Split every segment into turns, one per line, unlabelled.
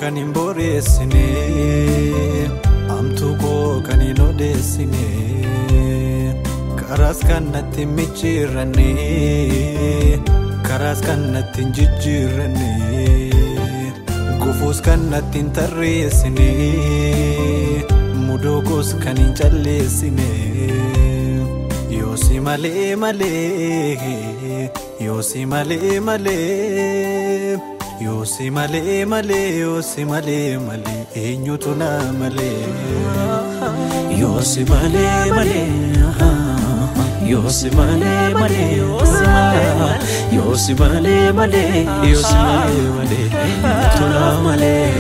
kan hin boreessine amtuu koo kan hin odeessine karaas kan natti micciirranne karaas kan natti hin jijjiirranne gufuus kan natti hin tarreessine mudoo koos kan hin calleessine yoosi malee malee yoosi malee malee yoosi malee malee yoosi malee malee eenyutu na malee yoosi malee malee yoosi malee malee yoosi malee malee yoosi malee malee eenyutu na malee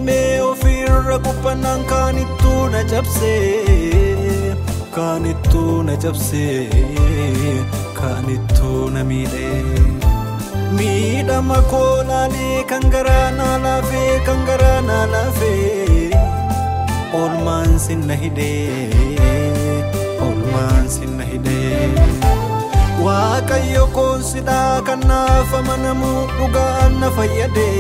me ofirra kuppanan kanittu na jabse kanittu na miidha makolali kangarana lafe olman sinna hide waaqayyo konsida kanafa manamu dhugaan na fayyade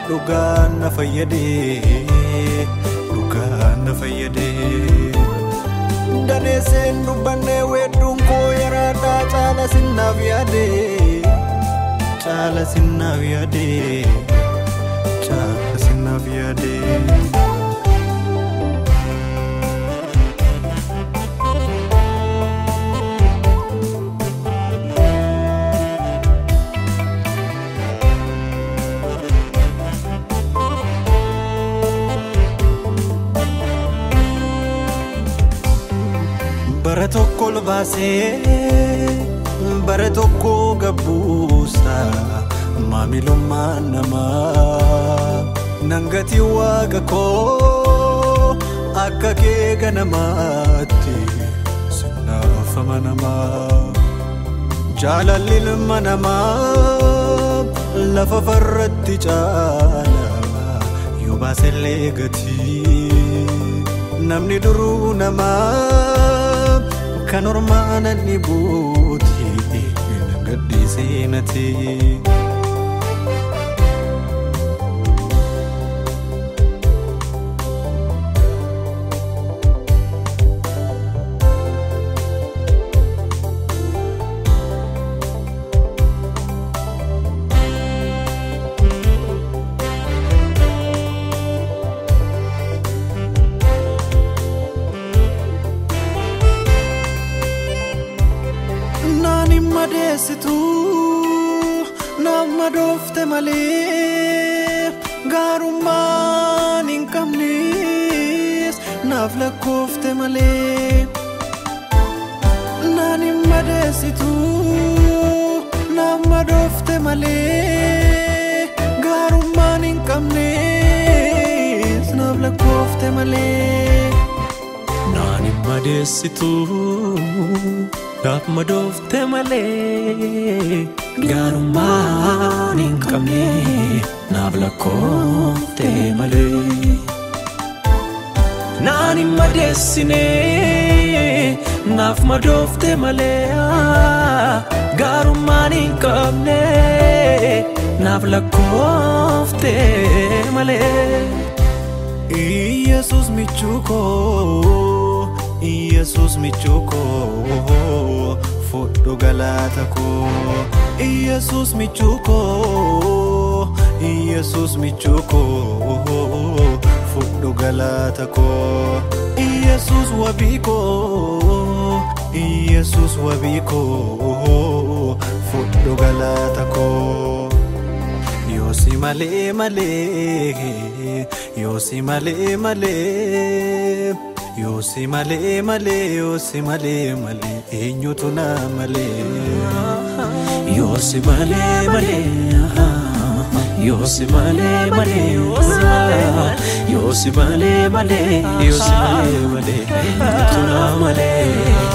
dhugaan na fayyade daneesen dubbanne weedduun koo yaraadha caala sinnaaf yaade bara tokko lbaase bara tokko gabuusa maamilummaan namaa nangati waaqa koo akka kee ganamaatti sinnaafama namaa jaalalli ilma namaa lafa farratti caala yoo baasellee gatii namni duruu namaa kan ormaana ni buuti gaddiisinati madesitu nama dofte malee gaarummaan hin qabnes naaf lakkoofte malee nani madesitu nama dofte malee gaarummaan hin qabnes naaf lakkoofte malee nani madesitu naaf madofte malee gaarummaan hin qabne naaf lakkoofte malee nani madesine naaf madofte malee gaarummaan hin qabne naaf lakkoofte malee Yesus michuko Yesus michuko foddo galata ko Yesus michuko foddo galata ko Yesus wabiko foddo galata ko yosi malee malee yosi malee malee yosi malee malee yosi malee malee eenyutu na malee yosi malee malee Yosi male male Yosi male male Yosi male male Tuna male